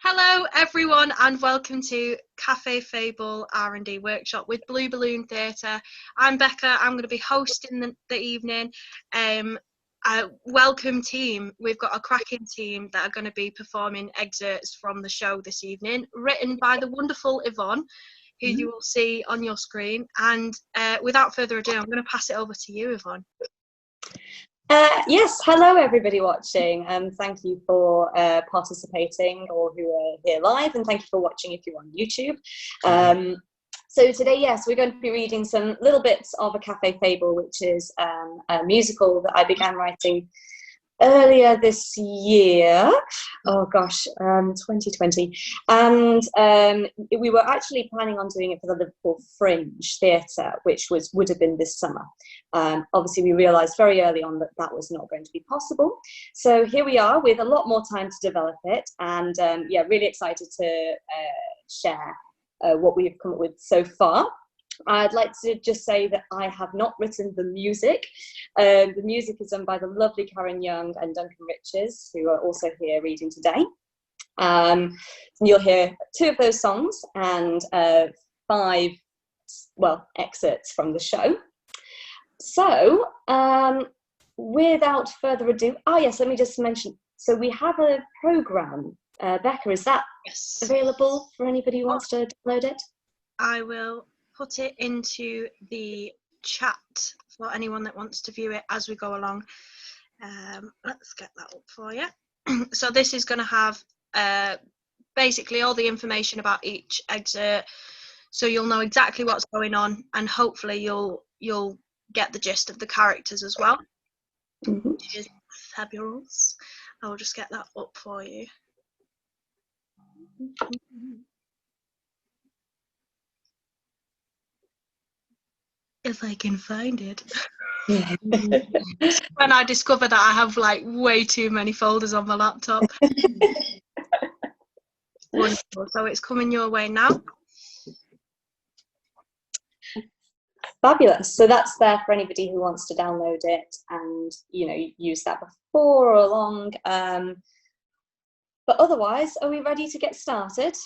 Hello everyone and welcome to Cafe Fable R&D workshop with Blue Balloon Theatre. I'm Becca, I'm going to be hosting the evening. Welcome team, we've got a cracking team that are going to be performing excerpts from the show this evening, written by the wonderful Yvonne, who you will see on your screen. And without further ado, I'm going to pass it over to you, Yvonne. Yes, hello everybody watching. Thank you for participating, or who are here live, and thank you for watching if you're on YouTube. So today, yes, we're going to be reading some little bits of a Cafe Fable, which is a musical that I began writing earlier this year. Oh gosh, 2020. And we were actually planning on doing it for the Liverpool Fringe Theatre, which would have been this summer. Obviously, we realised very early on that that was not going to be possible. So here we are with a lot more time to develop it, and yeah, really excited to share what we've come up with so far. I'd like to just say that I have not written the music. The music is done by the lovely Karen Young and Duncan Riches, who are also here reading today. You'll hear 2 of those songs and 5, well, excerpts from the show. So, without further ado, yes, let me just mention, so we have a programme. Becca, is that available for anybody who wants to download it? I will put it into the chat for anyone that wants to view it as we go along. Let's get that up for you. So this is going to have basically all the information about each excerpt, so you'll know exactly what's going on, and hopefully you'll get the gist of the characters as well, which is fabulous. I will just get that up for you. If I can find it. When I discover that I have like way too many folders on my laptop. Wonderful. So it's coming your way now. Fabulous. So that's there for anybody who wants to download it and, you know, use that before or along. But otherwise, are we ready to get started?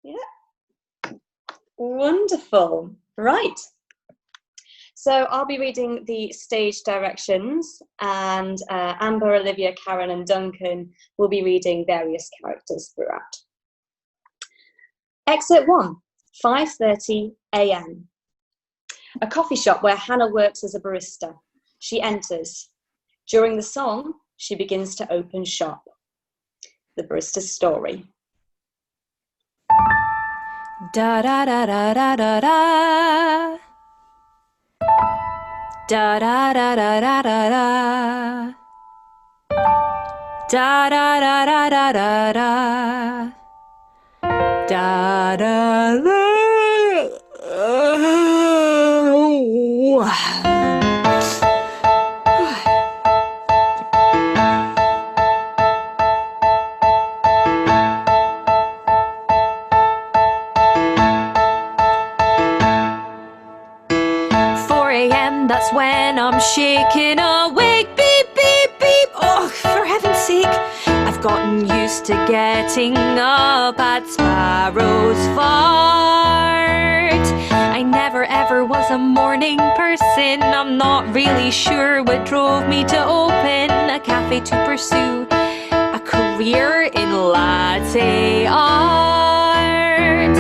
Yeah. Wonderful. Right. So I'll be reading the stage directions, and Amber, Olivia, Karen and Duncan will be reading various characters throughout. Excerpt 1, 5:30 a.m. A coffee shop where Hannah works as a barista. She enters. During the song, she begins to open shop. The barista's story. Da da da da da da da. Da da da da da da da. Da da da da da da da. Da da da. 4 a.m. That's when I'm shaking awake. Beep, beep, beep. Oh, for heaven's sake. I've gotten used to getting up at Sparrow's Fart. I never ever was a morning person. I'm not really sure what drove me to open a cafe to pursue a career in latte art.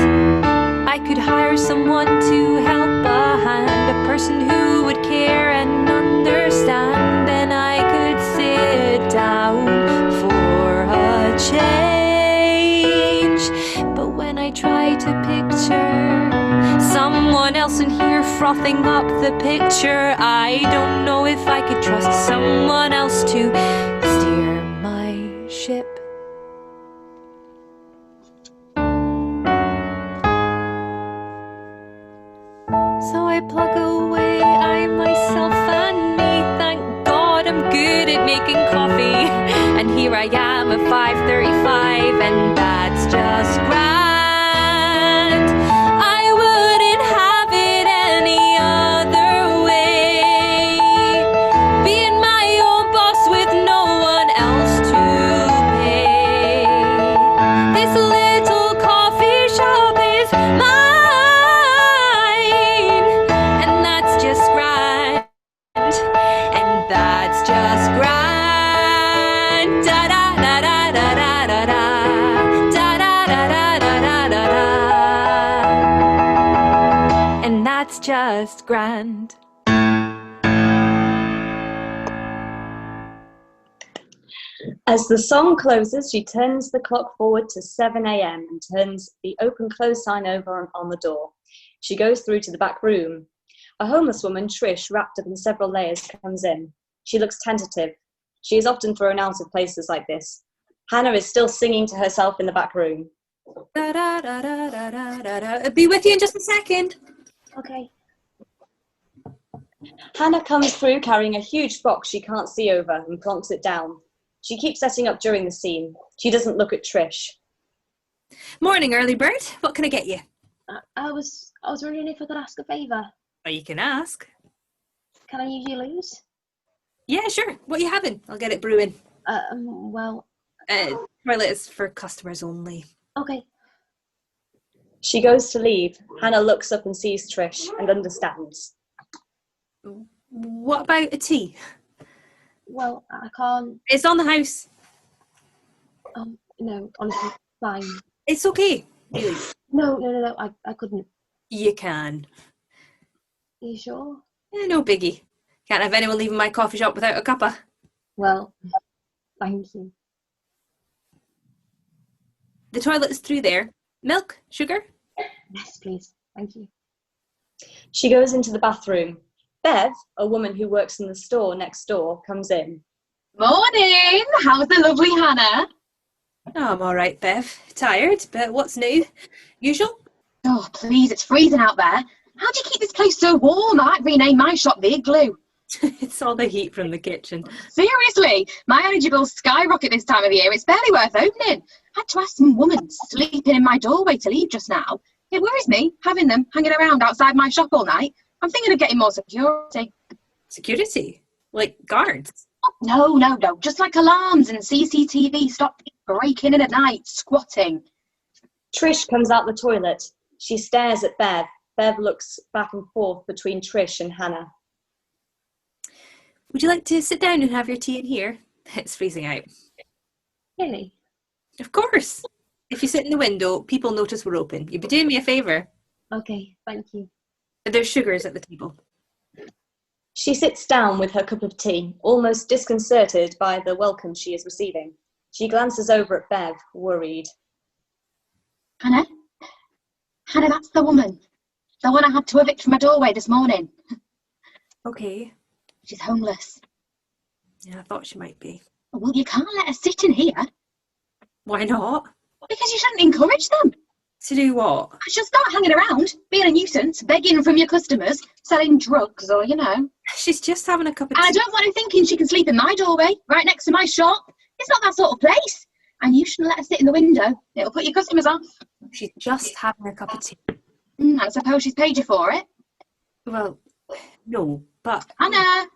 I could hire someone to help a hand, a person who would care and understand, and I could sit down for a change. But when I try to picture someone else in here frothing up the picture, I don't know if I could trust someone else to steer my ship. So I plug away, I, myself and me. Thank God I'm good at making coffee. And here I am at 5:35, and that's just grand. I wouldn't have it any other way. Being my own boss with no one else to pay. This just grand. As the song closes, she turns the clock forward to 7 a.m. and turns the open-close sign over on the door. She goes through to the back room. A homeless woman, Trish, wrapped up in several layers, comes in. She looks tentative. She is often thrown out of places like this. Hannah is still singing to herself in the back room. Da, da, da, da, da, da, da, da. I'll be with you in just a second. Okay. Hannah comes through carrying a huge box she can't see over and plonks it down. She keeps setting up during the scene. She doesn't look at Trish. Morning, early bird. What can I get you? I was wondering if I could ask a favour. Oh, you can ask. Can I use your loos? Yeah, sure. What are you having? I'll get it brewing. Well... Toilet is for customers only. Okay. She goes to leave. Hannah looks up and sees Trish and understands. What about a tea? Well, I can't... It's on the house. No, honestly, fine. It's okay. Really. No, I couldn't. You can. Are you sure? Yeah, no biggie. Can't have anyone leaving my coffee shop without a cuppa. Well, thank you. The toilet's through there. Milk? Sugar? Yes, please. Thank you. She goes into the bathroom. Bev, a woman who works in the store next door, comes in. Morning! How's the lovely Hannah? Oh, I'm all right, Bev. Tired, but what's new? Usual? Oh, please, it's freezing out there. How do you keep this place so warm? I might rename my shop the Igloo. It's all the heat from the kitchen. Seriously, my energy bills skyrocket this time of year. It's barely worth opening. I had to ask some woman sleeping in my doorway to leave just now. It worries me, having them hanging around outside my shop all night. I'm thinking of getting more security. Security? Like guards? No, just like alarms and CCTV. Stop breaking in at night, squatting. Trish comes out the toilet. She stares at Bev. Bev looks back and forth between Trish and Hannah. Would you like to sit down and have your tea in here? It's freezing out. Really? Of course. If you sit in the window, people notice we're open. You'd be doing me a favour. Okay, thank you. There's sugars at the table. She sits down with her cup of tea, almost disconcerted by the welcome she is receiving. She glances over at Bev, worried. Hannah, that's the woman. The one I had to evict from my doorway this morning. Okay. She's homeless. Yeah, I thought she might be. Well, you can't let her sit in here. Why not? Because you shouldn't encourage them. To do what? She'll start hanging around, being a nuisance, begging from your customers, selling drugs or, She's just having a cup of And tea. I don't want her thinking she can sleep in my doorway, right next to my shop. It's not that sort of place. And you shouldn't let her sit in the window. It'll put your customers off. She's just having a cup of tea. I suppose she's paid you for it. Well, no, but... Hannah!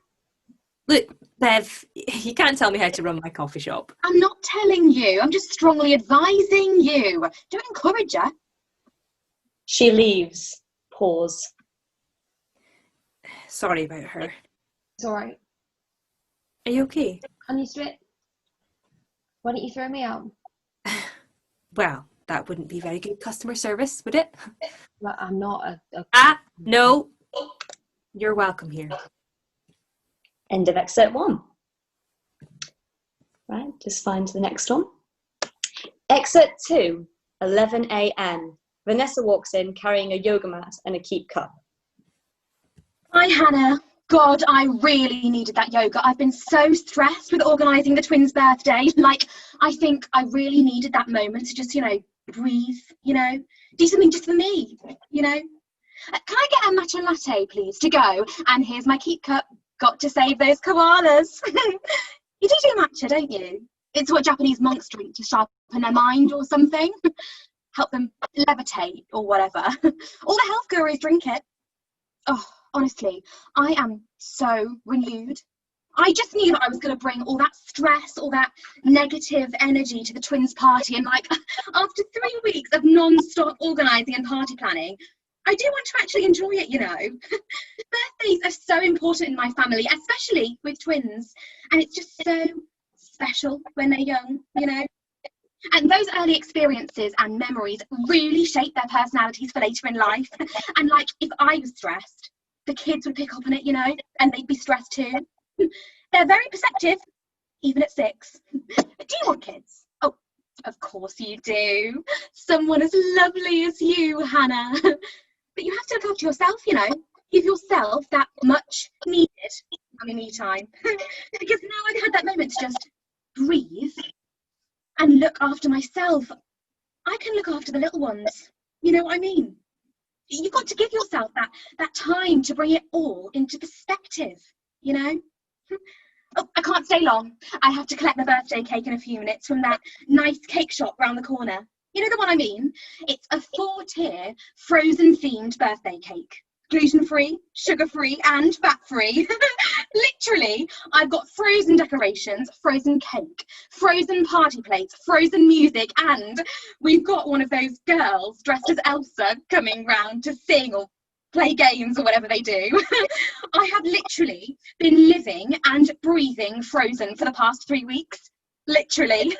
Look, Bev, you can't tell me how to run my coffee shop. I'm not telling you. I'm just strongly advising you. Don't encourage her. She leaves. Pause. Sorry about her. It's alright. Are you okay? I'm used to it. Why don't you throw me out? Well, that wouldn't be very good customer service, would it? Well, I'm not a... No. You're welcome here. End of excerpt 1. Right, just find the next one. Excerpt 2, 11 a.m. Vanessa walks in carrying a yoga mat and a keep cup. Hi, Hannah. God, I really needed that yoga. I've been so stressed with organising the twins' birthday. I think I really needed that moment to just, breathe, do something just for me, Can I get a matcha latte, please, to go? And here's my keep cup. Got to save those koalas. You do matcha, don't you? It's what Japanese monks drink to sharpen their mind or something. Help them levitate or whatever. All the health gurus drink it. Oh, honestly, I am so renewed. I just knew that I was going to bring all that stress, all that negative energy to the twins' party. And after 3 weeks of non-stop organising and party planning, I do want to actually enjoy it, Birthdays are so important in my family, especially with twins. And it's just so special when they're young, And those early experiences and memories really shape their personalities for later in life. And if I was stressed, the kids would pick up on it, you know, and they'd be stressed too. They're very perceptive, even at 6. Do you want kids? Oh, of course you do. Someone as lovely as you, Hannah. But you have to look after yourself, you know. Give yourself that much needed me time. Because now I've had that moment to just breathe and look after myself. I can look after the little ones. You know what I mean? You've got to give yourself that time to bring it all into perspective, you know? Oh, I can't stay long. I have to collect the birthday cake in a few minutes from that nice cake shop round the corner. You know the one I mean? It's a 4-tier frozen-themed birthday cake. Gluten-free, sugar-free and fat-free. Literally, I've got frozen decorations, frozen cake, frozen party plates, frozen music, and we've got one of those girls dressed as Elsa coming round to sing or play games or whatever they do. I have literally been living and breathing Frozen for the past 3 weeks. Literally.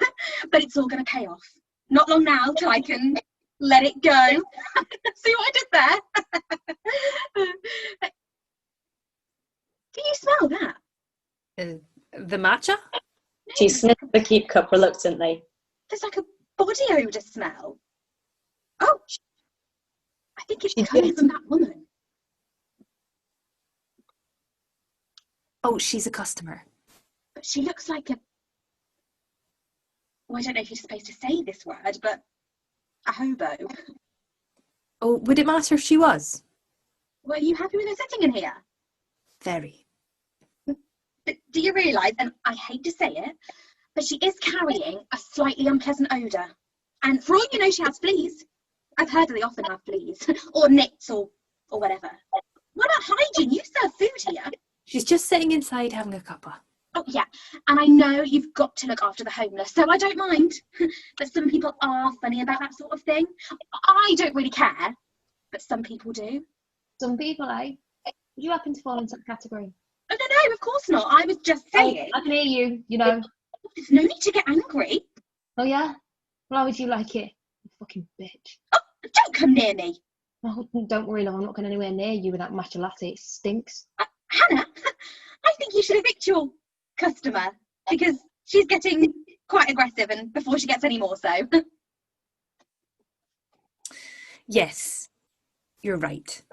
But it's all going to pay off. Not long now till I can let it go. See what I did there? Do you smell that? The matcha? She sniffed the keep cup reluctantly. There's like a body odour smell. Oh, I think it's She coming did. from that woman. Oh, she's a customer. But she looks like a... Well, I don't know if you're supposed to say this word, but a hobo. Oh, would it matter if she was? Well, are you happy with her sitting in here? Very. But do you realise, and I hate to say it, but she is carrying a slightly unpleasant odour. And for all you know, she has fleas. I've heard that they often have fleas, or nits, or whatever. What about hygiene? You serve food here. She's just sitting inside having a cuppa. Oh, yeah. And I know you've got to look after the homeless, so I don't mind. But some people are funny about that sort of thing. I don't really care, but some people do. Some people, eh? Would you happen to fall into that category? Oh, no, of course not. I was just saying. I can hear you, you know. There's no need to get angry. Oh, yeah? Well, how would you like it? You fucking bitch. Oh, don't come near me. Oh, don't worry, love. I'm not going anywhere near you with that matcha latte. It stinks. Hannah, I think you should evict your customer because she's getting quite aggressive and before she gets any more so. Yes, you're right.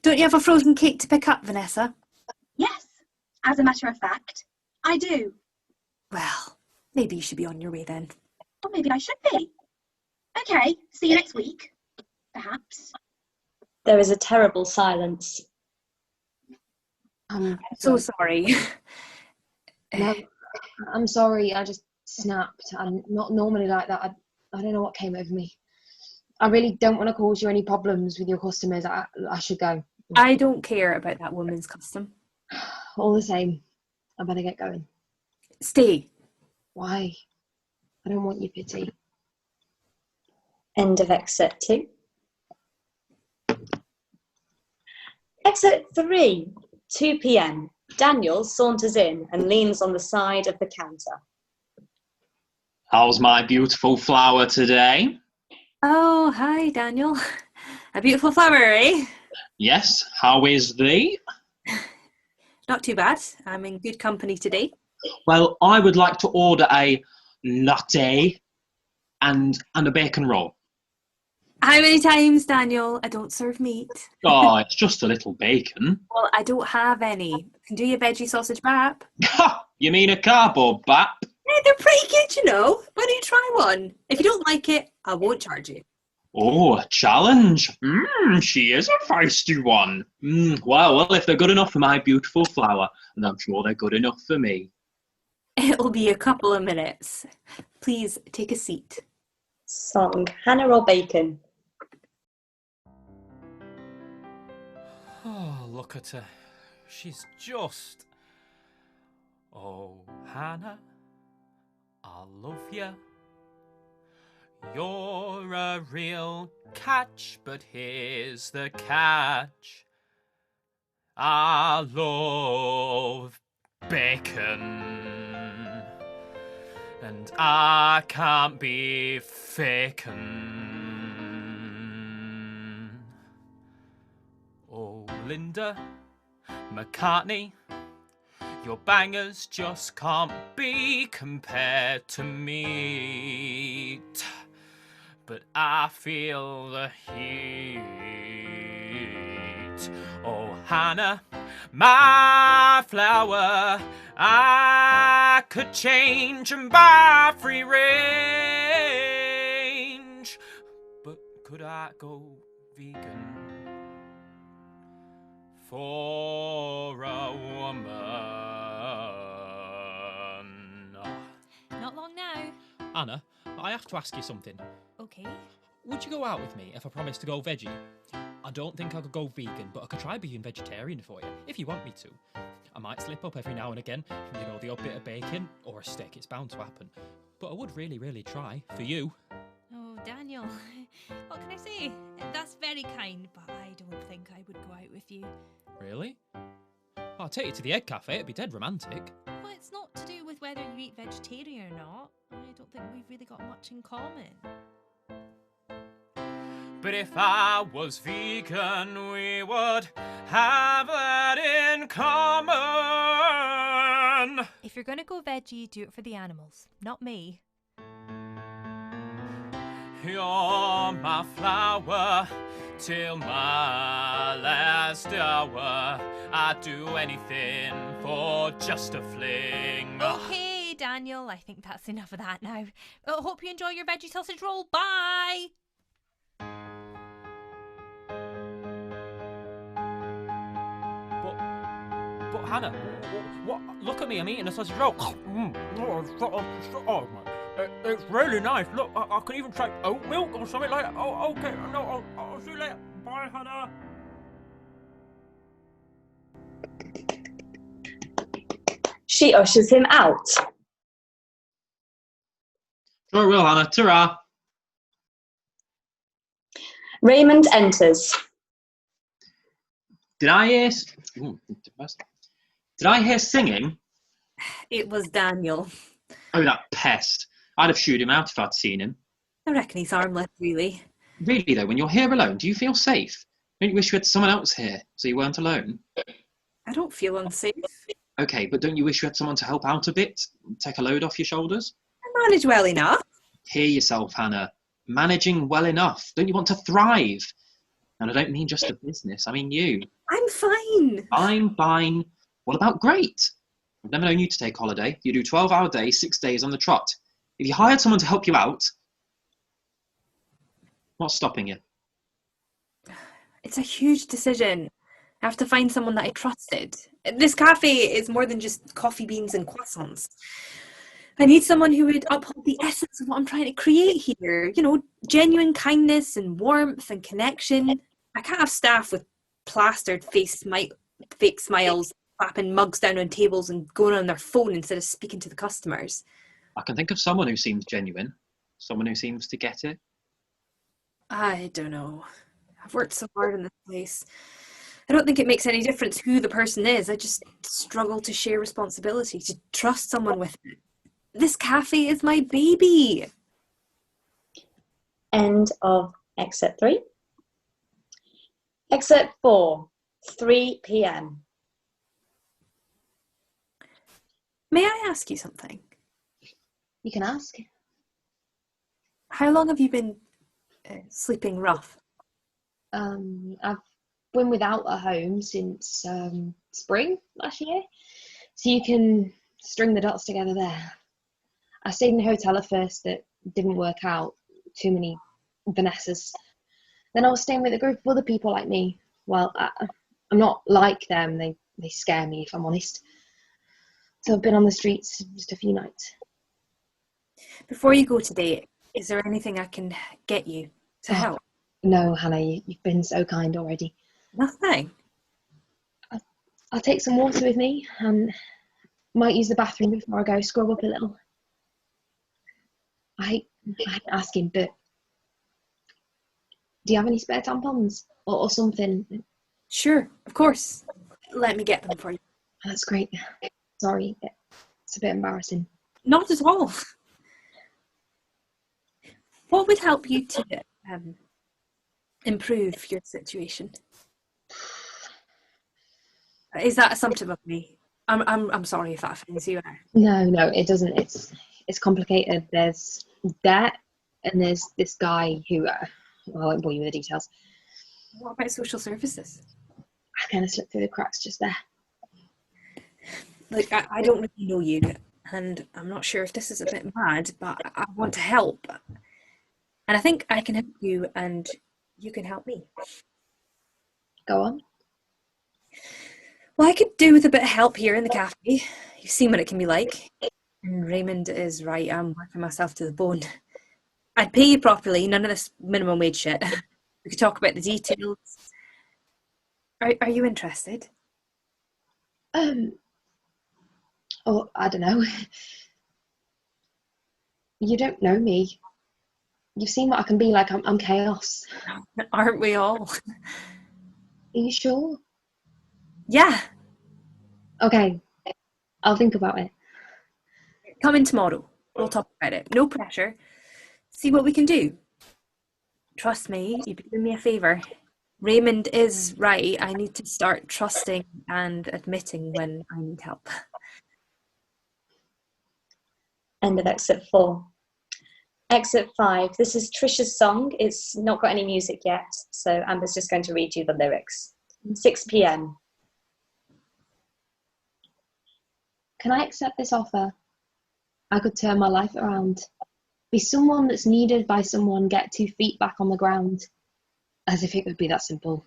Don't you have a frozen cake to pick up, Vanessa? Yes, as a matter of fact, I do. Well, maybe you should be on your way then. Or maybe I should be. Okay, see you next week, perhaps. There is a terrible silence. I'm So sorry. No, I'm sorry. I just snapped. I'm not normally like that. I don't know what came over me. I really don't want to cause you any problems with your customers. I should go. I don't care about that woman's custom. All the same, I better get going. Stay. Why? I don't want your pity. End of excerpt 2. Excerpt 3, 2 p.m. Daniel saunters in and leans on the side of the counter. How's my beautiful flower today? Oh, hi, Daniel. A beautiful flower, eh? Yes, how is thee? Not too bad. I'm in good company today. Well, I would like to order a latte and a bacon roll. How many times, Daniel? I don't serve meat. Oh, it's just a little bacon. Well, I don't have any. Can do your veggie sausage wrap. Ha! You mean a cardboard bap? Yeah, they're pretty good, you know. Why don't you try one? If you don't like it, I won't charge you. Oh, a challenge. She is a feisty one. Well, if they're good enough for my beautiful flower, then I'm sure they're good enough for me. It'll be a couple of minutes. Please take a seat. Song, Hannah or Bacon? Oh, look at her. She's just... Oh, Hannah, I love you. You're a real catch, but here's the catch. I love bacon, and I can't be fakin'. Oh, Linda, McCartney, your bangers just can't be compared to meat. But I feel the heat. Oh, Hannah, my flower, I could change and buy free range. But could I go vegan for a woman? Not long now. Anna, I have to ask you something. Okay. Would you go out with me if I promised to go veggie? I don't think I could go vegan, but I could try being vegetarian for you, if you want me to. I might slip up every now and again, you know, the odd bit of bacon or a steak, it's bound to happen. But I would really, really try, for you. Oh, Daniel, what can I say? That's very kind, but I don't think I would go out with you. Really? I'll take you to the Egg Cafe, it'd be dead romantic. Well, it's not to do with whether you eat vegetarian or not. I don't think we've really got much in common. But if I was vegan, we would have that in common. If you're gonna go veggie, do it for the animals, not me. You're my flower till my last hour. I'd do anything for just a fling. Okay, Daniel, I think that's enough of that now. Hope you enjoy your veggie sausage roll. Bye! But Hannah, what? Look at me, I'm eating a sausage roll. It's really nice. Look, I can even try oat milk or something like that. Oh, okay. No, I'll see you later. Bye, Hannah. She ushers him out. Sure will, Hannah. Ta-ra. Raymond enters. Did I hear... Did I hear singing? It was Daniel. Oh, that pest. I'd have shooed him out if I'd seen him. I reckon he's harmless, really. Really, though, when you're here alone, do you feel safe? Don't you wish you had someone else here, so you weren't alone? I don't feel unsafe. Okay, but don't you wish you had someone to help out a bit? Take a load off your shoulders? I manage well enough. Hear yourself, Hannah. Managing well enough. Don't you want to thrive? And I don't mean just the business, I mean you. I'm fine. I'm fine. What about great? I've never known you to take holiday. You do 12-hour days, 6 days on the trot. If you hired someone to help you out, what's stopping you? It's a huge decision. I have to find someone that I trusted. This cafe is more than just coffee beans and croissants. I need someone who would uphold the essence of what I'm trying to create here. You know, genuine kindness and warmth and connection. I can't have staff with plastered fake smiles, slapping mugs down on tables and going on their phone instead of speaking to the customers. I can think of someone who seems genuine. Someone who seems to get it. I don't know. I've worked so hard in this place. I don't think it makes any difference who the person is. I just struggle to share responsibility, to trust someone with it. This cafe is my baby. End of excerpt 3. Excerpt 4, 3 p.m. May I ask you something? You can ask. How long have you been sleeping rough? I've been without a home since spring last year, so you can string the dots together there. I stayed in a hotel at first that didn't work out, too many Vanessas. Then I was staying with a group of other people like me. Well, I'm not like them, they scare me if I'm honest. So I've been on the streets just a few nights. Before you go today, is there anything I can get you to help? No, Hannah, you've been so kind already. Nothing. I'll take some water with me and might use the bathroom before I go scrub up a little. I hate asking, but do you have any spare tampons or something? Sure, of course. Let me get them for you. That's great. Sorry, it's a bit embarrassing. Not at all. What would help you to improve your situation? Is that assumptive of me? I'm sorry if that offends you. No, it doesn't. It's complicated. There's that, and there's this guy who I won't bore you with the details. What about social services? I kind of slipped through the cracks just there. Like, I don't really know you, and I'm not sure if this is a bit mad, but I want to help. And I think I can help you, and you can help me. Go on. Well, I could do with a bit of help here in the cafe. You've seen what it can be like. And Raymond is right, I'm working myself to the bone. I'd pay you properly, none of this minimum wage shit. We could talk about the details. Are you interested? Oh, I don't know. You don't know me. You've seen what I can be like. I'm chaos. Aren't we all? Are you sure? Yeah. Okay. I'll think about it. Come in tomorrow. We'll talk about it. No pressure. See what we can do. Trust me, you've been doing me a favour. Raymond is right. I need to start trusting and admitting when I need help. End of excerpt 4. Excerpt 5. This is Trisha's song. It's not got any music yet, so Amber's just going to read you the lyrics. 6 p.m. Can I accept this offer? I could turn my life around. Be someone that's needed by someone, get 2 feet back on the ground. As if it could be that simple.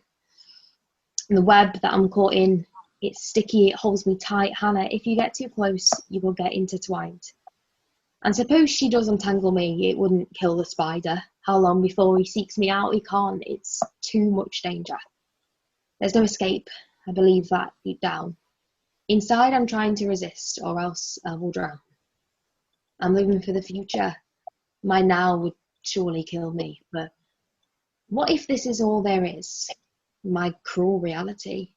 The web that I'm caught in, it's sticky, it holds me tight. Hannah, if you get too close, you will get intertwined. And suppose she does untangle me, it wouldn't kill the spider. How long before he seeks me out? He can't, it's too much danger. There's no escape, I believe that deep down. Inside I'm trying to resist, or else I will drown. I'm living for the future. My now would surely kill me, but what if this is all there is? My cruel reality.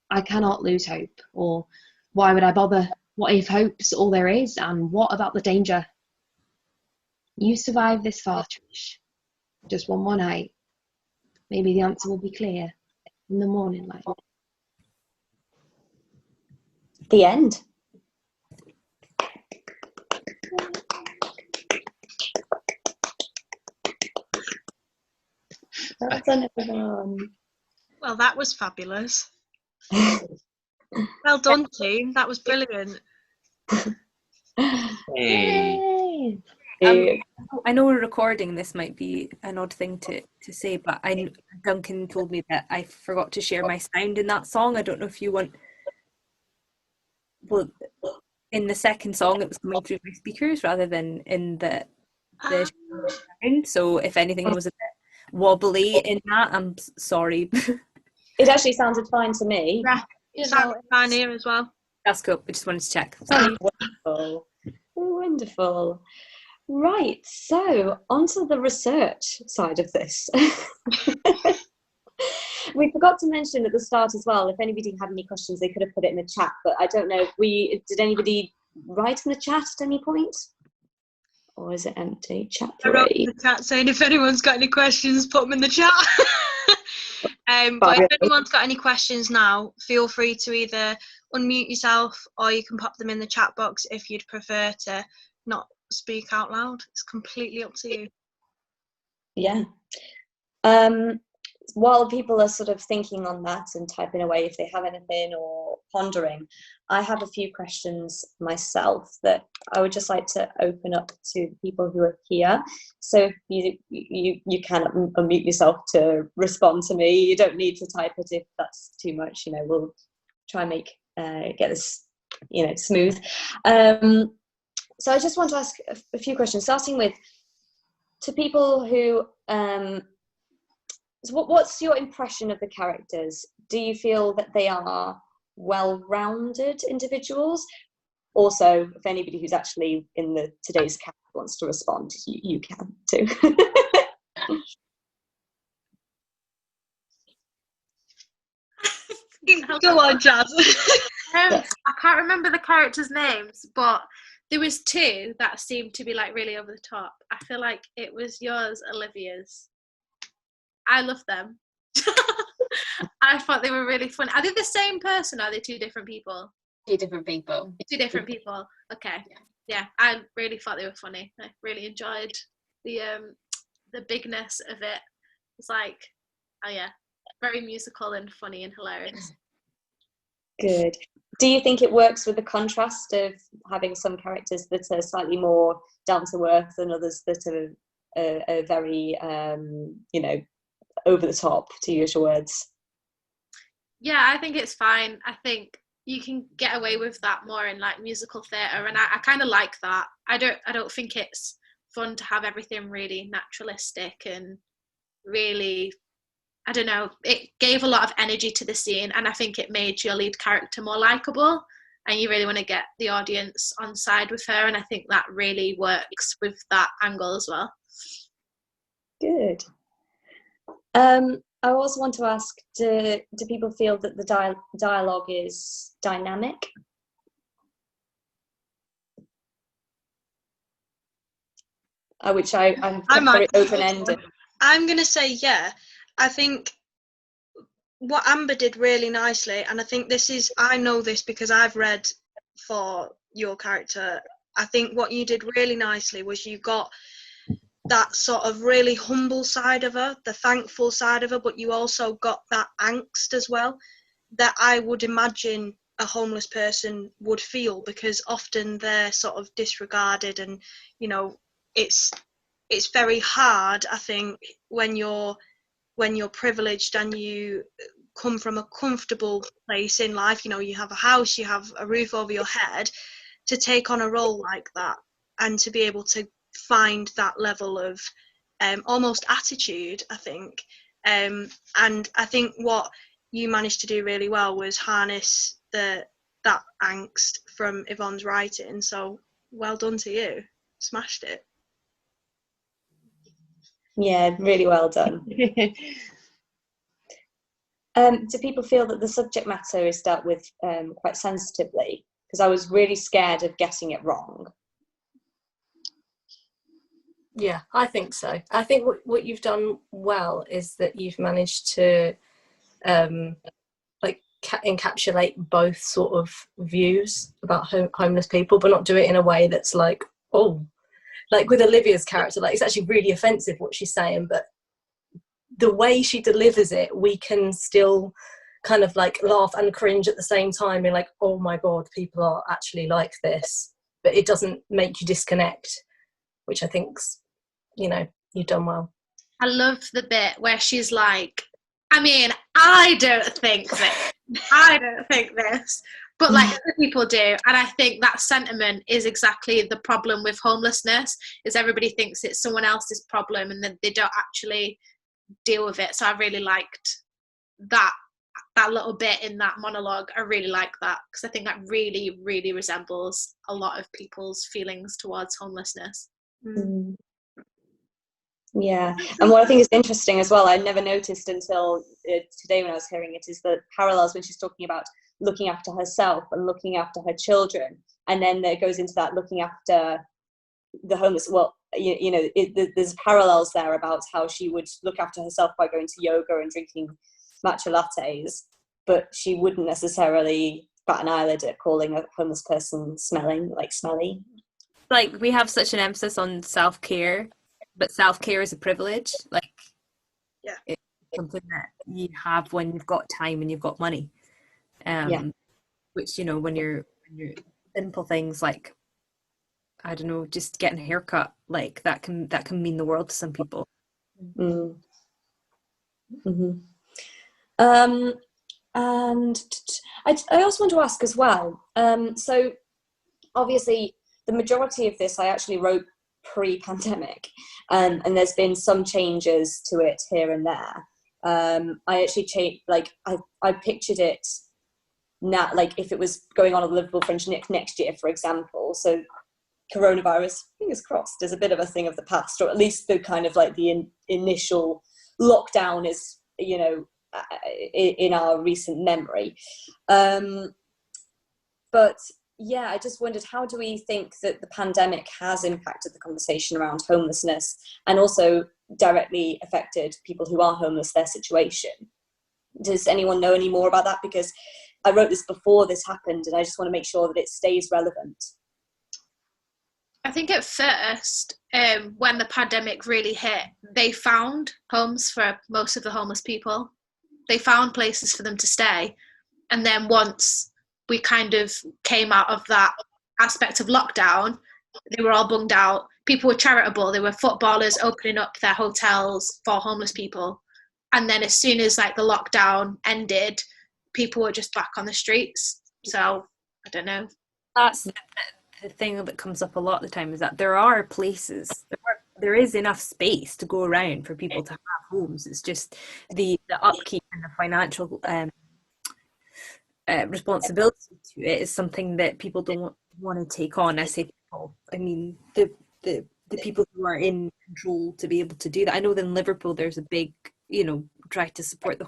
I cannot lose hope, or why would I bother? What if hope's all there is, and what about the danger? You survived this far, Trish. Just one more night. Maybe the answer will be clear in the morning light. The end. Well done, everyone. Well, that was fabulous. Well done, team. That was brilliant. Hey. I know we're recording. This might be an odd thing to say, but Duncan told me that I forgot to share my sound in that song. I don't know if you want... Well, in the second song, it was coming through my speakers rather than in the sound. So if anything was a bit wobbly in that, I'm sorry. It actually sounded fine to me. Yeah, sounded fine here as well. That's cool. I just wanted to check. Sorry. Wonderful. Wonderful. Right, so onto the research side of this. We forgot to mention at the start as well, if anybody had any questions, they could have put it in the chat, but I don't know if did anybody write in the chat at any point? Or is it empty? Chat 3. I wrote in the chat saying if anyone's got any questions, put them in the chat. But if anyone's got any questions now, feel free to either unmute yourself or you can pop them in the chat box if you'd prefer to not speak out loud. It's completely up to you. Yeah. While people are sort of thinking on that and typing away if they have anything or pondering, I have a few questions myself that I would just like to open up to the people who are here. So you can unmute yourself to respond to me. You don't need to type it if that's too much. You know, we'll try and make get this, you know, smooth. So I just want to ask a few questions, starting with to people who. So what's your impression of the characters? Do you feel that they are well-rounded individuals? Also, if anybody who's actually in today's cast wants to respond, you can too. Go on, Jazz. I can't remember the characters' names, but there was 2 that seemed to be like really over the top. I feel like it was yours, Olivia's. I love them. I thought they were really funny. Are they the same person, or are they two different people? Two different people. Two different people. Okay. Yeah, I really thought they were funny. I really enjoyed the bigness of it. It's like, oh yeah, very musical and funny and hilarious. Good. Do you think it works with the contrast of having some characters that are slightly more down to earth and others that are very, you know, over the top, to use your words? Yeah, I think it's fine. I think you can get away with that more in like musical theatre, and I kind of like that. I don't think it's fun to have everything really naturalistic and really, I don't know, it gave a lot of energy to the scene, and I think it made your lead character more likeable, and you really want to get the audience on side with her, and I think that really works with that angle as well. Good. I also want to ask, do people feel that the dialogue is dynamic? Which I'm very open-ended. I'm going to say yeah. I think what Amber did really nicely, and I think I know this because I've read for your character, I think what you did really nicely was you got that sort of really humble side of her, the thankful side of her, but you also got that angst as well that I would imagine a homeless person would feel, because often they're sort of disregarded, and you know, it's very hard, I think, when you're privileged and you come from a comfortable place in life, you know, you have a house, you have a roof over your head, to take on a role like that and to be able to find that level of almost attitude, I think. And I think what you managed to do really well was harness that angst from Yvonne's writing. So well done to you. Smashed it. Yeah, really well done. Do people feel that the subject matter is dealt with quite sensitively? Because I was really scared of getting it wrong. Yeah, I think so. I think what you've done well is that you've managed to encapsulate both sort of views about homeless people, but not do it in a way that's like, oh, like with Olivia's character, like it's actually really offensive what she's saying, but the way she delivers it, we can still kind of like laugh and cringe at the same time and like, oh my God, people are actually like this, but it doesn't make you disconnect, which I think's, you know, you've done well. I love the bit where she's like, I mean, I don't think this, but like other people do. And I think that sentiment is exactly the problem with homelessness, is everybody thinks it's someone else's problem and then they don't actually deal with it. So I really liked that little bit in that monologue. I really like that, because I think that really, really resembles a lot of people's feelings towards homelessness. Mm. Yeah, and what I think is interesting as well, I never noticed until today when I was hearing it, is the parallels when she's talking about looking after herself and looking after her children, and then there goes into that looking after the homeless. Well, you know, there's parallels there about how she would look after herself by going to yoga and drinking matcha lattes, but she wouldn't necessarily bat an eyelid at calling a homeless person smelly. Like, we have such an emphasis on self-care, but self-care is a privilege. Like, yeah, it's something that you have when you've got time and you've got money. Which, you know, when you're simple things like, I don't know, just getting a haircut, like that can mean the world to some people. Mm. Mm-hmm. And I also want to ask as well, so obviously the majority of this I actually wrote pre-pandemic, and there's been some changes to it here and there. I actually I pictured it now, like if it was going on at the Liverpool Fringe next year, for example. So coronavirus, fingers crossed, is a bit of a thing of the past, or at least the kind of like the initial lockdown is, you know, in our recent memory. But yeah, I just wondered, how do we think that the pandemic has impacted the conversation around homelessness and also directly affected people who are homeless, their situation? Does anyone know any more about that? Because I wrote this before this happened, and I just want to make sure that it stays relevant. I think at first, when the pandemic really hit, they found homes for most of the homeless people. They found places for them to stay. And then once we kind of came out of that aspect of lockdown, they were all bunged out. People were charitable. There were footballers opening up their hotels for homeless people. And then as soon as like the lockdown ended, people were just back on the streets. So I don't know. That's the thing that comes up a lot of the time, is that there are places, there is enough space to go around for people to have homes. It's just the upkeep and the financial responsibility to it is something that people don't want to take on. I say people, I mean the people who are in control to be able to do that. I know that in Liverpool there's a big, try to support the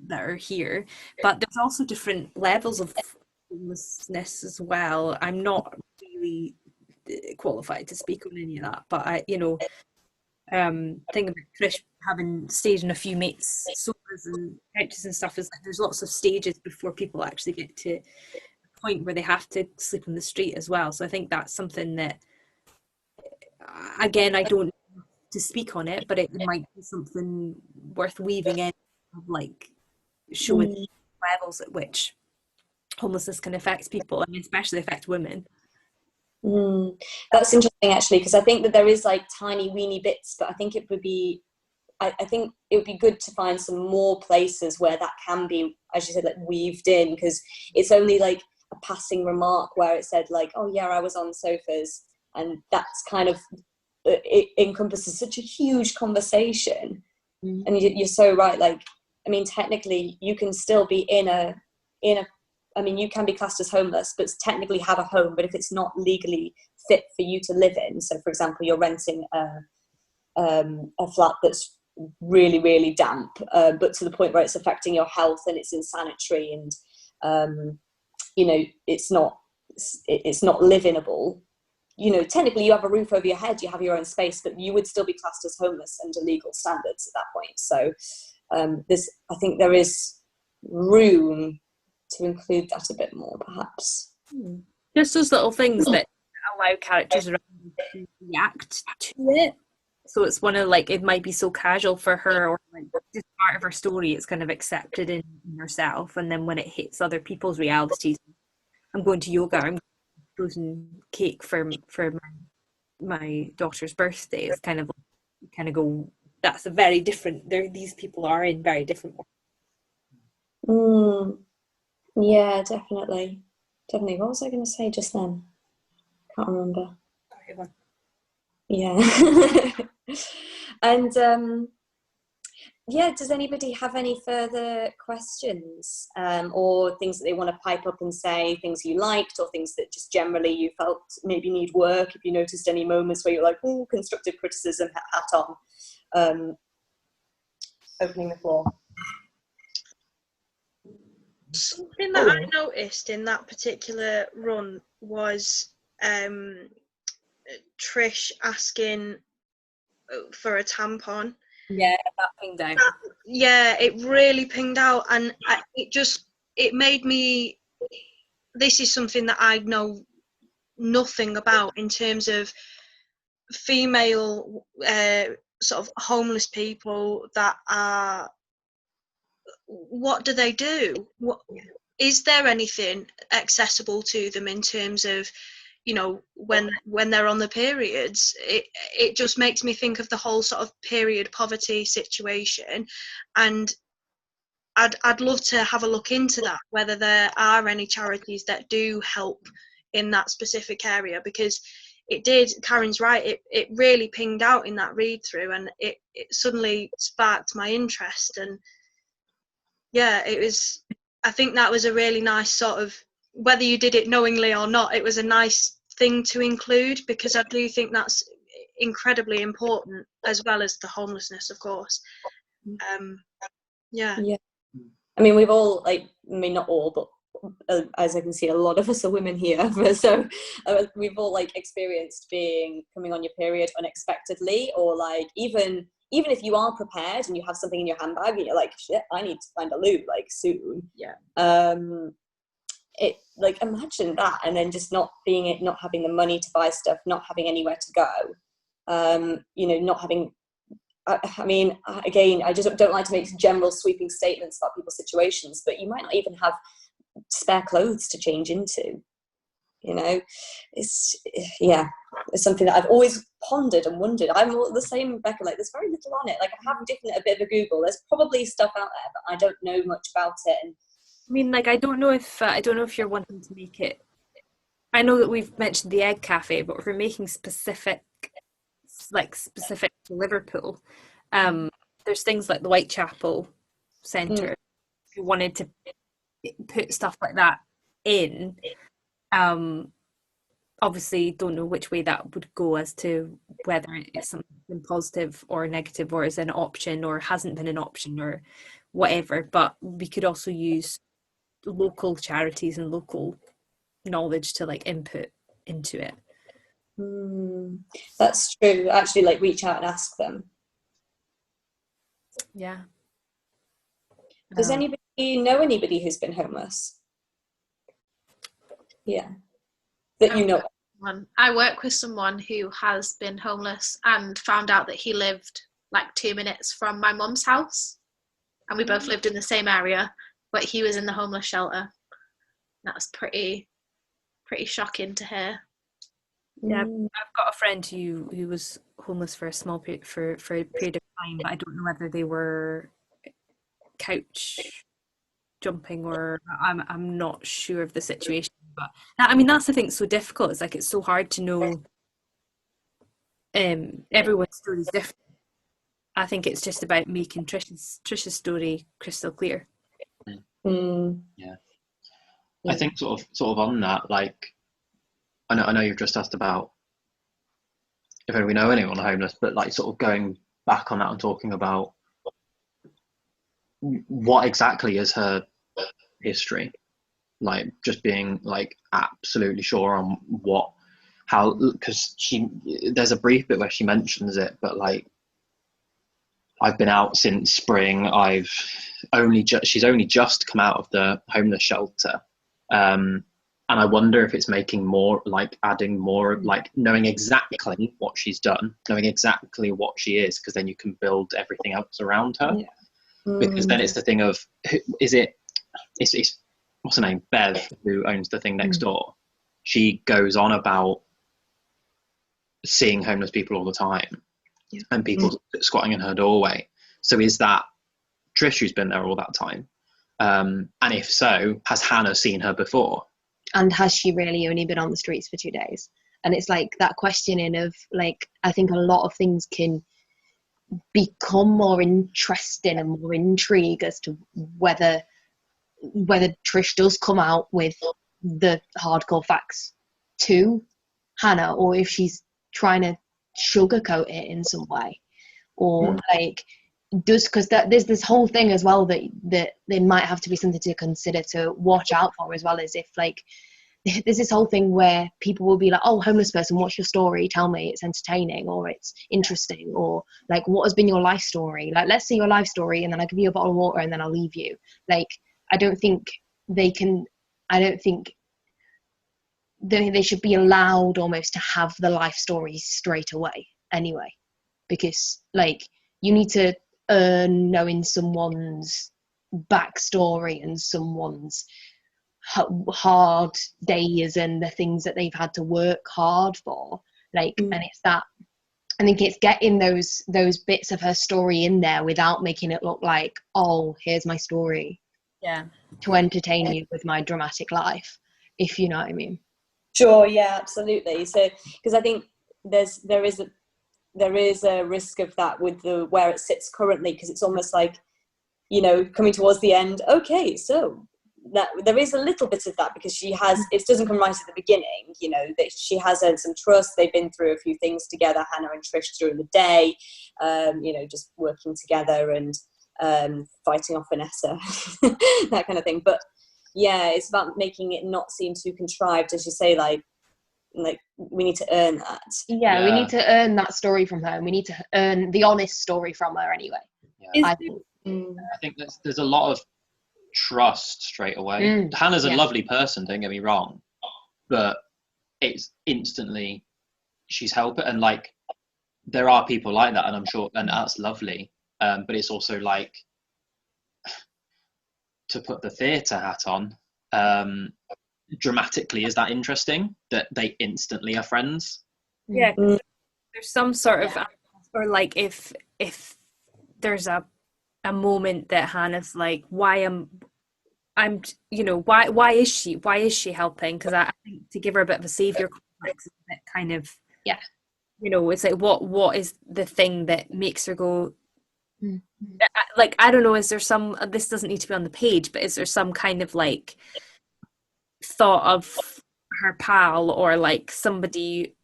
that are here, but there's also different levels of homelessness as well. I'm not really qualified to speak on any of that, but I, thing about Trish having stayed in a few mates' sofas and couches and stuff is that there's lots of stages before people actually get to the point where they have to sleep on the street as well. So I think that's something that, again, I don't know to speak on it, but it might be something worth weaving in, of like showing levels at which homelessness can affect people, and especially affect women. That's interesting, actually, because I think that there is like tiny weeny bits, but I think it would be, I think it would be good to find some more places where that can be, as you said, like weaved in, because it's only like a passing remark where it said like, oh yeah, I was on sofas, and that's kind of, it encompasses such a huge conversation. And you're so right, like, I mean, technically you can still be in a I mean, you can be classed as homeless, but technically have a home, but if it's not legally fit for you to live in, so for example, you're renting a flat that's really, really damp, but to the point where it's affecting your health and it's insanitary, and it's not livable. Technically you have a roof over your head, you have your own space, but you would still be classed as homeless under legal standards at that point. So I think there is room to include that a bit more, perhaps. Just those little things that allow characters around to react to it. So it's one of like, it might be so casual for her, or like just part of her story, it's kind of accepted in herself, and then when it hits other people's realities, I'm going to yoga, I'm frozen cake for my daughter's birthday. It's kind of go, that's a very different, these people are in very different ways. Yeah, definitely. What was I going to say just then? Can't remember. Yeah. And does anybody have any further questions, or things that they want to pipe up and say, things you liked, or things that just generally you felt maybe need work? If you noticed any moments where you're like, oh, constructive criticism, hat on. Opening the floor. Something that I noticed in that particular run was Trish asking for a tampon. Yeah, that pinged out. Yeah, it really pinged out, and it made me, this is something that I know nothing about in terms of female sort of homeless people that are, what do they do? Is there anything accessible to them in terms of, when they're on the periods? It just makes me think of the whole sort of period poverty situation, and I'd love to have a look into that, whether there are any charities that do help in that specific area, because Karen's right, it really pinged out in that read through, and it suddenly sparked my interest. And yeah, I think that was a really nice sort of, whether you did it knowingly or not, it was a nice thing to include, because I do think that's incredibly important, as well as the homelessness, of course. Yeah. I mean, we've all, not all, but as I can see, a lot of us are women here. So we've all experienced coming on your period unexpectedly, or even even if you are prepared and you have something in your handbag and you're like, shit, I need to find a loo like soon. Yeah. It like, imagine that, and then just not having the money to buy stuff, not having anywhere to go, you know, not having. I mean, again, I just don't like to make general sweeping statements about people's situations, but you might not even have spare clothes to change into. You know, it's something that I've always pondered and wondered. I'm all the same, Becca. Like, there's very little on it. Like, I have given it a bit of a Google. There's probably stuff out there, but I don't know much about it. And I mean, like, I don't know if you're wanting to make it. I know that we've mentioned the Egg Cafe, but if we're making specific to Liverpool, there's things like the Whitechapel Centre. If you wanted to put stuff like that in, obviously don't know which way that would go as to whether it's something positive or negative, or is an option or hasn't been an option or whatever. But we could also use local charities and local knowledge to like input into it. That's true. Actually, like, reach out and ask them. Yeah. Does anybody know anybody who's been homeless? Yeah. That you know. I work with someone who has been homeless and found out that he lived like 2 minutes from my mum's house, and we both lived in the same area, but he was in the homeless shelter. That's pretty shocking to hear. Yeah, I've got a friend who was homeless for a small period for a period of time, but I don't know whether they were couch jumping or I'm not sure of the situation. But I mean, that's the thing that's so difficult. It's like, it's so hard to know. Everyone's story is different. I think it's just about making Trish's story crystal clear. Yeah. I think sort of on that, like, I know you've just asked about if we know anyone homeless, but like, sort of going back on that and talking about what exactly is her history, like, just being like absolutely sure on how, because there's a brief bit where she mentions it, but like, I've been out since spring. She's only just come out of the homeless shelter. And I wonder if it's making more, like, adding more, like, knowing exactly what she's done, knowing exactly what she is, because then you can build everything else around her. Yeah. Because then it's the thing of, it's what's her name? Bev, who owns the thing next door. She goes on about seeing homeless people all the time, and people squatting in her doorway. So is that Trish who's been there all that time? And if so, has Hannah seen her before? And has she really only been on the streets for 2 days? And it's like that questioning of, like, I think a lot of things can become more interesting and more intrigue as to whether Trish does come out with the hardcore facts to Hannah, or if she's trying to sugarcoat it in some way, or like, because there's this whole thing as well that there might have to be something to consider, to watch out for as well, as if, like, there's this whole thing where people will be like, oh, homeless person, what's your story, tell me, it's entertaining or it's interesting, or like, what has been your life story, like, let's see your life story and then I'll give you a bottle of water and then I'll leave you. Like, I don't think they should be allowed almost to have the life stories straight away anyway, because, like, you need to earn knowing someone's backstory and someone's hard days and the things that they've had to work hard for, like, and it's that, I think it's getting those bits of her story in there without making it look like, oh, here's my story, to entertain you with my dramatic life, if you know what I mean. Sure, yeah, absolutely. So, because I think there is a risk of that with where it sits currently, because it's almost like, you know, coming towards the end. Okay, so that there is a little bit of that, because it doesn't come right at the beginning. You know, that she has earned some trust. They've been through a few things together, Hannah and Trish, during the day. You know, just working together and fighting off Vanessa, that kind of thing. But yeah, it's about making it not seem too contrived, as you say, like, like we need to earn that. Yeah, we need to earn that story from her, and we need to earn the honest story from her anyway. I think there's a lot of trust straight away. Hannah's a lovely person, don't get me wrong, but it's instantly she's helping, and like there are people like that, and I'm sure, and that's lovely, but it's also like, to put the theatre hat on, dramatically, is that interesting that they instantly are friends? Yeah, there's some sort of, or like if there's a moment that Hannah's like, why is she helping? Because I think to give her a bit of a savior complex is a bit kind of, it's like what is the thing that makes her go, like, I don't know, is there some, this doesn't need to be on the page, but is there some kind of like thought of her pal or like somebody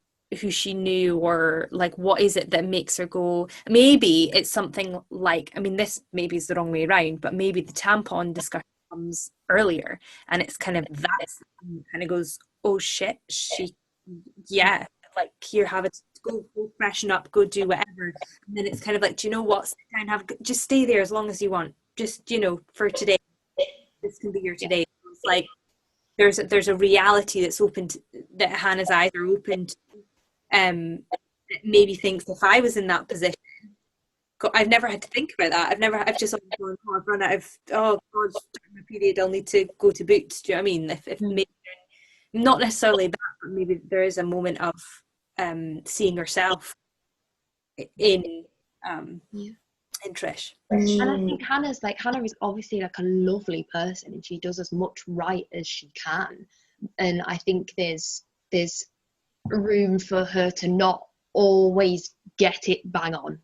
who she knew, or like what is it that makes her go, maybe it's something like, I mean, this maybe is the wrong way around, but maybe the tampon discussion comes earlier and it's kind of that kind of goes, oh shit, like here, have it, go freshen up, go do whatever, and then it's kind of like, do you know what, sit down, just stay there as long as you want, just for today, this can be your today. It's like there's a reality that's opened, that Hannah's eyes are opened, maybe thinks, if I was in that position, I've never had to think about that. I've just gone, oh, I've run out of, oh God, my period, I'll need to go to Boots. Do you know what I mean? If maybe, not necessarily that, but maybe there is a moment of seeing herself in Trish. And I think Hannah is obviously like a lovely person, and she does as much right as she can. And I think there's room for her to not always get it bang on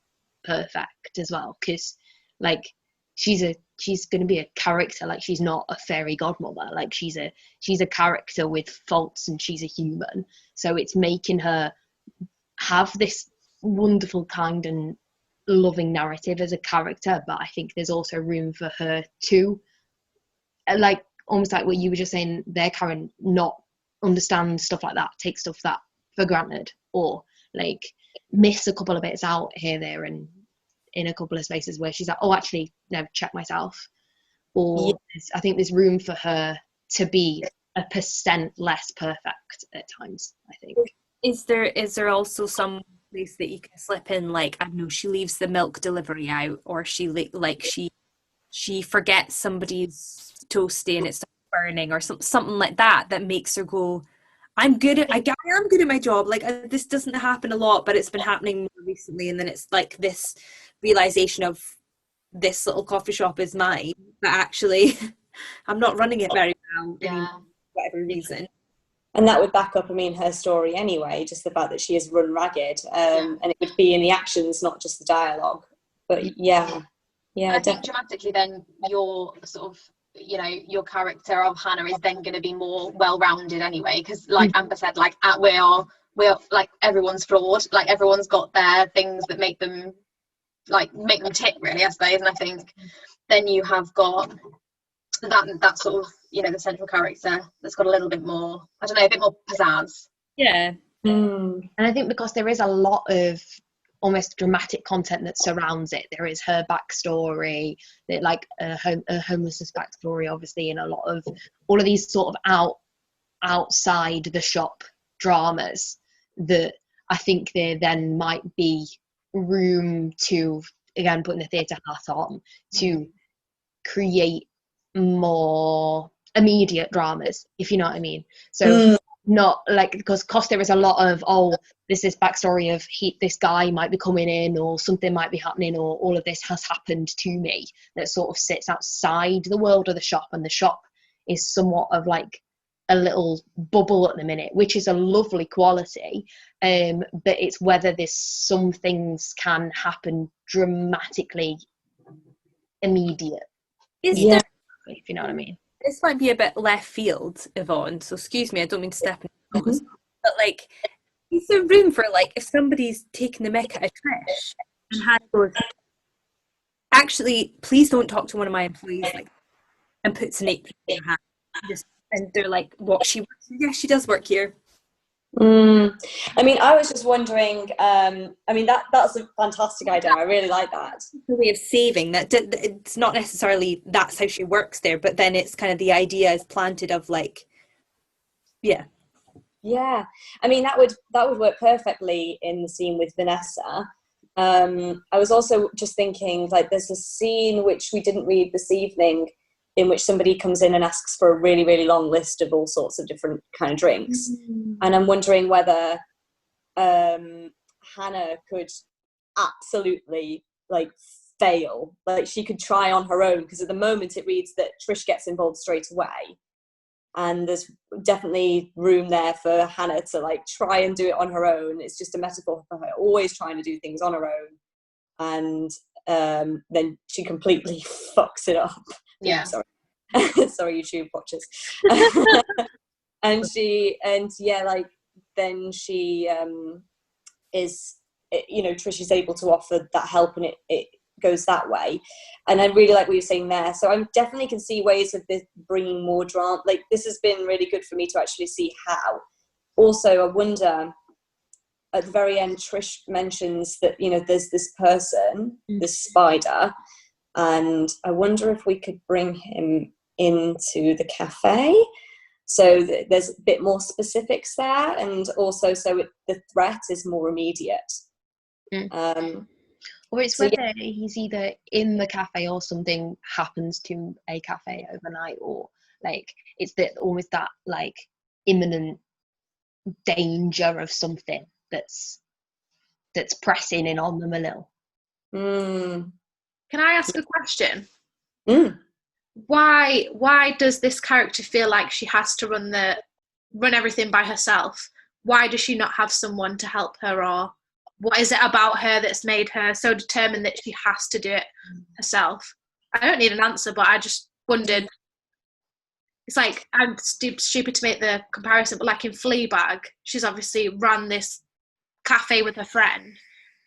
perfect as well, because like she's going to be a character, like she's not a fairy godmother, like she's a character with faults, and she's a human, so it's making her have this wonderful, kind and loving narrative as a character. But I think there's also room for her to, like, almost like what you were just saying there, Karen, not understand stuff like that, take stuff that for granted, or like miss a couple of bits out here, there, and in a couple of spaces where she's like, oh, actually, no, check myself. Or I think there's room for her to be 1% less perfect at times, I think. Is there also some place that you can slip in, like, I don't know, she leaves the milk delivery out, or she forgets somebody's toasty and it starts burning, or something like that makes her go, I am good at my job. Like, this doesn't happen a lot, but it's been happening more recently. And then it's like this realization of, this little coffee shop is mine, but actually I'm not running it very well anymore, for whatever reason. And that would back up, I mean, her story anyway, just the fact that she is run ragged, and it would be in the actions, not just the dialogue. But I think dramatically then your sort of, your character of Hannah is then going to be more well-rounded anyway, because like Amber said, like we're like, everyone's flawed, like everyone's got their things that make them tick, really, I suppose. And I think then you have got that sort of, the central character that's got a little bit more, I don't know, a bit more pizzazz. And I think because there is a lot of almost dramatic content that surrounds it, there is her backstory, like a homelessness backstory, obviously, and a lot of all of these sort of outside the shop dramas, that I think there then might be room to, again, putting the theatre hat on, to create more immediate dramas, if you know what I mean. So not like, because there is a lot of, this backstory of this guy might be coming in, or something might be happening, or all of this has happened to me, that sort of sits outside the world of the shop, and the shop is somewhat of like a little bubble at the minute, which is a lovely quality, but it's whether some things can happen dramatically immediate, if you know what I mean. This might be a bit left field, Yvonne, so excuse me, I don't mean to step in, but like, is there room for, like, if somebody's taking the mick at a Trish and Hannah goes, actually, please don't talk to one of my employees, like, and puts an apron in her hand, and they're like, what, she works? Yeah, she does work here. I mean, I was just wondering. I mean, that's a fantastic idea. I really like that. The way of saving that it's not necessarily that's how she works there, but then it's kind of the idea is planted of like, yeah. I mean, that would work perfectly in the scene with Vanessa. I was also just thinking, like, there's a scene which we didn't read this evening, in which somebody comes in and asks for a really, really long list of all sorts of different kind of drinks. And I'm wondering whether Hannah could absolutely, like, fail. Like, she could try on her own, because at the moment it reads that Trish gets involved straight away. And there's definitely room there for Hannah to, like, try and do it on her own. It's just a metaphor for her always trying to do things on her own. And then she completely fucks it up. Yeah. Sorry, YouTube watchers. and then she is, you know, Trish is able to offer that help, and it goes that way. And I really like what you're saying there. So I definitely can see ways of this bringing more drama. Like, this has been really good for me to actually see how. Also, I wonder, at the very end, Trish mentions that, you know, there's this person, this spider, and I wonder if we could bring him into the cafe, so there's a bit more specifics there, and also so the threat is more immediate. Or it's whether he's either in the cafe or something happens to a cafe overnight, or like it's almost that like imminent danger of something that's pressing in on them a little. Can I ask a question? Why does this character feel like she has to run everything by herself? Why does she not have someone to help her, or what is it about her that's made her so determined that she has to do it herself? I don't need an answer, but I just wondered. It's like, I'm stupid to make the comparison, but like in Fleabag, she's obviously run this cafe with her friend, and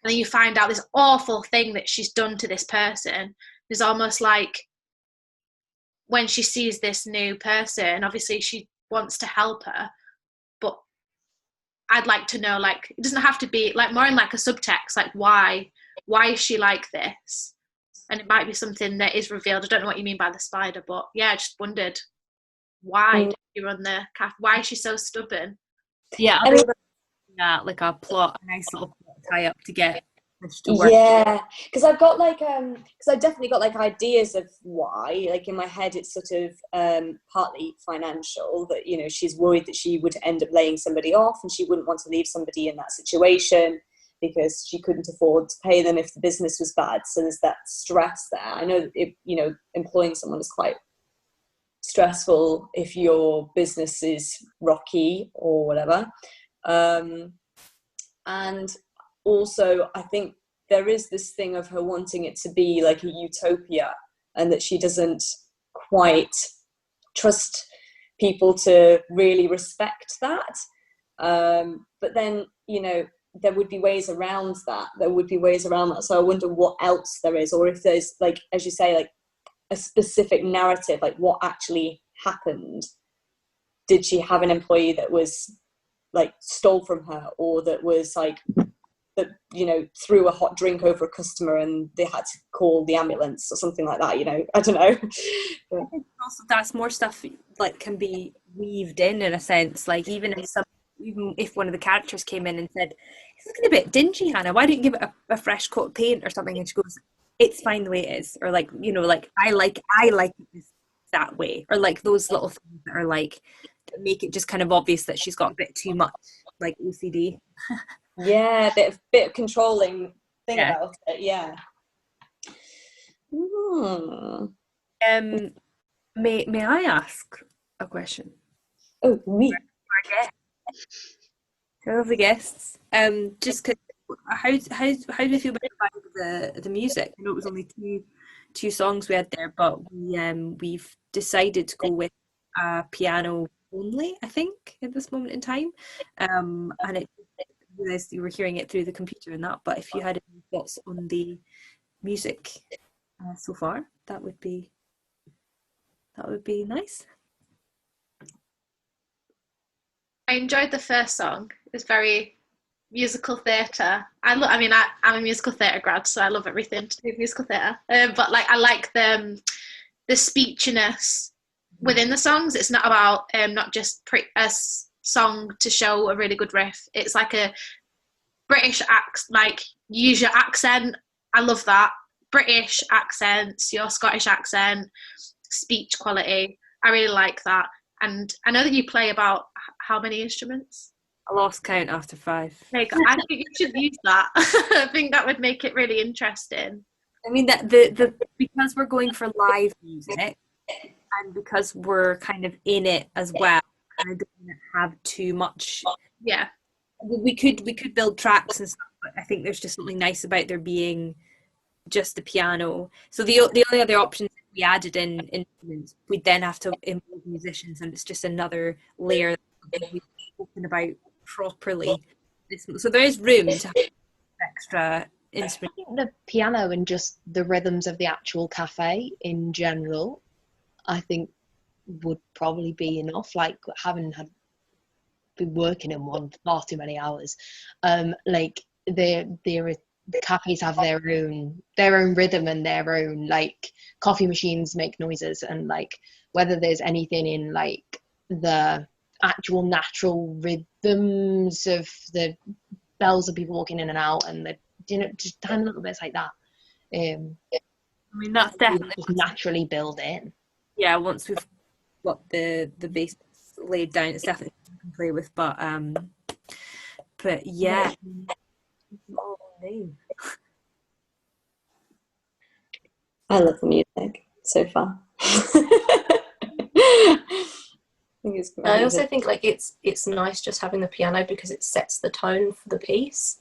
then you find out this awful thing that she's done to this person. It's almost like when she sees this new person, obviously she wants to help her, but I'd like to know, like, it doesn't have to be like more in like a subtext, like why is she like this? And it might be something that is revealed. I don't know what you mean by the spider, but yeah, I just wondered, why did she run the cafe? Why is she so stubborn? Yeah, I mean, like a plot, a nice little plot tie up to get this to work. Yeah, because I've got like because I definitely got like ideas of why. Like in my head, it's sort of partly financial, that, you know, she's worried that she would end up laying somebody off, and she wouldn't want to leave somebody in that situation because she couldn't afford to pay them if the business was bad. So there's that stress there. I know that you know, employing someone is quite stressful if your business is rocky or whatever. And also, I think there is this thing of her wanting it to be like a utopia, and that she doesn't quite trust people to really respect that. But then, you know, there would be ways around that. So I wonder what else there is, or if there's, like, as you say, like a specific narrative, like what actually happened. Did she have an employee that was like stole from her, or that was like, that, you know, threw a hot drink over a customer and they had to call the ambulance or something like that, you know? I don't know. I think also that's more stuff like can be weaved in a sense, like even if one of the characters came in and said, it's looking a bit dingy, Hannah, why don't you give it a fresh coat of paint or something, and she goes, it's fine the way it is, or like, you know, like I like it that way, or like those little things that are like that make it just kind of obvious that she's got a bit too much like OCD. Yeah, a bit of controlling thing about it. Yeah. May I ask a question? Oh, me. To the guests. Just because, how do you feel about the music? I know it was only two songs we had there, but we've decided to go with piano only, I think, at this moment in time. And it, you were hearing it through the computer and that. But if you had any thoughts on the music so far, that would be nice. I enjoyed the first song. It was very musical theatre. I'm a musical theatre grad, so I love everything to do with musical theatre. But like, I like the speechiness within the songs. It's not about not just a song to show a really good riff. It's like a British accent, like use your accent. I love that. British accents, your Scottish accent, speech quality. I really like that. And I know that you play about how many instruments? I lost count after 5. There you go. I think you should use that. I think that would make it really interesting. I mean, that the because we're going for live music, and because we're kind of in it as well, and I don't want to have too much. Yeah. We could build tracks and stuff, but I think there's just something nice about there being just the piano. So the only other options we added in instruments, we'd then have to involve musicians, and it's just another layer that we've spoken about properly. So there is room to have extra instruments. I think the piano and just the rhythms of the actual cafe in general, I think would probably be enough. Like, having been working in one far too many hours, like the cafes have their own rhythm and their own, like, coffee machines make noises, and like whether there's anything in like the actual natural rhythms of the bells of people walking in and out, and the, you know, just tiny little bits like that. I mean, that's definitely just naturally build in. Yeah, once we've got the basics laid down, it's definitely something we can play with. But yeah. I love the music so far. I also think like it's nice just having the piano because it sets the tone for the piece.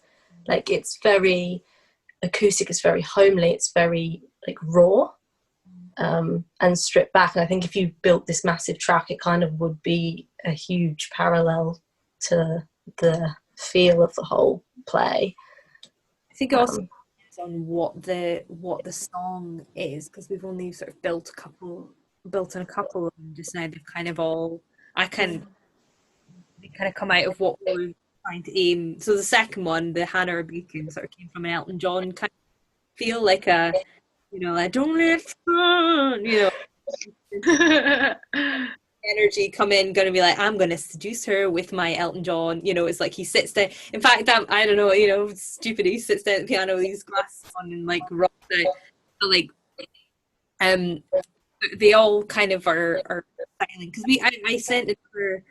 Like, it's very acoustic, it's very homely, it's very like raw, and stripped back. And I think if you built this massive track, it kind of would be a huge parallel to the feel of the whole play. I think it also depends on what the song is, because we've only sort of built on a couple of them just now. They've kind of all they kind of come out of what we're trying to aim. So the second one, the Hannah or Beacon, sort of came from an Elton John kind of feel, like a, you know, like don't let fun, you know, energy come in, gonna be like, I'm gonna seduce her with my Elton John, you know. It's like he sits down, in fact, I don't know, you know, stupid, he sits down at the piano with his glasses on and like rocks out. So like they all kind of are silent, because I sent another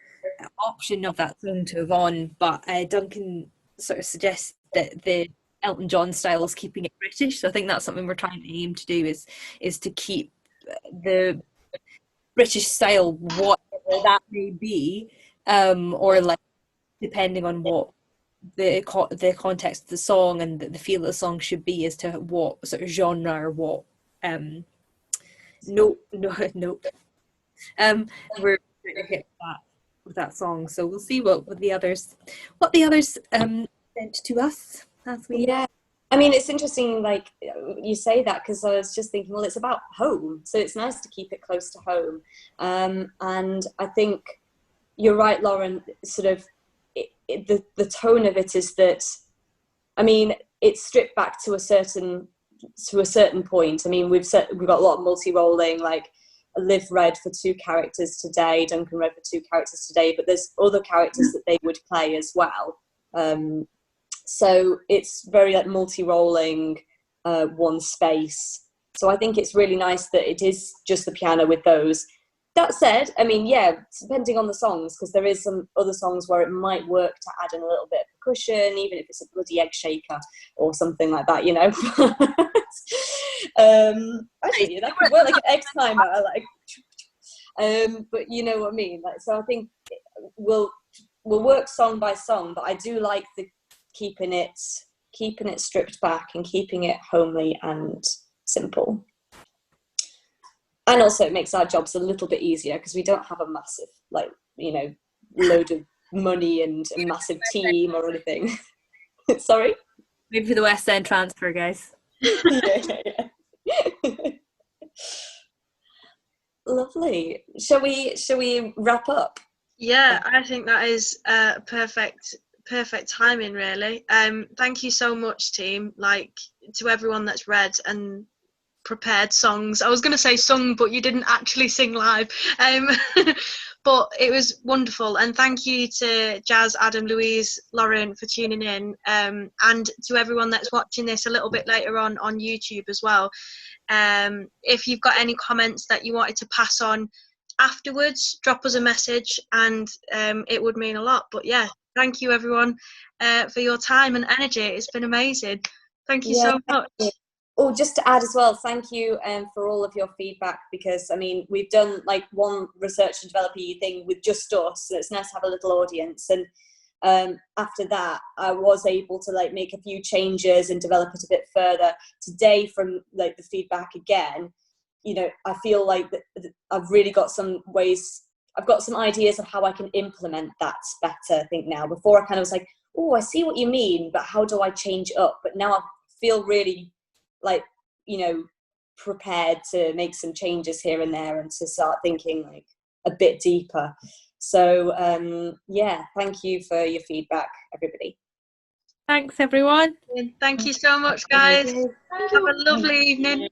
option of that song to Yvonne, but Duncan sort of suggests that the Elton John style is keeping it British. So I think that's something we're trying to aim to do, is to keep the British style, whatever that may be, or like depending on what the context of the song and the feel of the song should be, as to what sort of genre or what nope. We're trying to hit that with that song. So we'll see what the others sent to us as we. Yeah. I mean, it's interesting, like, you say that, because I was just thinking, well, it's about home, so it's nice to keep it close to home. And I think you're right, Lauren, sort of the tone of it is that, I mean, it's stripped back to a certain point. I mean, we've got a lot of multi-rolling, like Liv read for 2 characters today, Duncan read for 2 characters today, but there's other characters that they would play as well. So it's very like multi-rolling, one space. So I think it's really nice that it is just the piano with those. That said, I mean, yeah, depending on the songs, because there is some other songs where it might work to add in a little bit of percussion, even if it's a bloody egg shaker or something like that, you know. Actually, that could work like an egg timer, like. But you know what I mean. Like, so I think we'll work song by song, but I do like the keeping it stripped back and keeping it homely and simple. And also it makes our jobs a little bit easier, because we don't have a massive, like, you know, load of money and a massive team or anything. Sorry? Maybe for the West End transfer, guys. Yeah. Lovely. Shall we wrap up? Yeah, I think that is perfect timing, really. Thank you so much, team. Like, to everyone that's read and prepared songs. I was going to say sung, but you didn't actually sing live. But it was wonderful, and thank you to Jazz, Adam, Louise, Lauren for tuning in, and to everyone that's watching this a little bit later on YouTube as well. If you've got any comments that you wanted to pass on afterwards, drop us a message, and it would mean a lot. But yeah, thank you everyone for your time and energy. It's been amazing. Thank you so much. Oh, just to add as well, thank you for all of your feedback, because I mean, we've done like one research and developer thing with just us, so it's nice to have a little audience. And after that, I was able to like make a few changes and develop it a bit further. Today, from like the feedback again, you know, I feel like I've really got some ways. I've got some ideas of how I can implement that better. I think now. Before I kind of was like, oh, I see what you mean, but how do I change it up? But now I feel really like, you know, prepared to make some changes here and there and to start thinking like a bit deeper. So yeah, thank you for your feedback, everybody. Thanks, everyone. Thank you so much, guys. Have a lovely evening.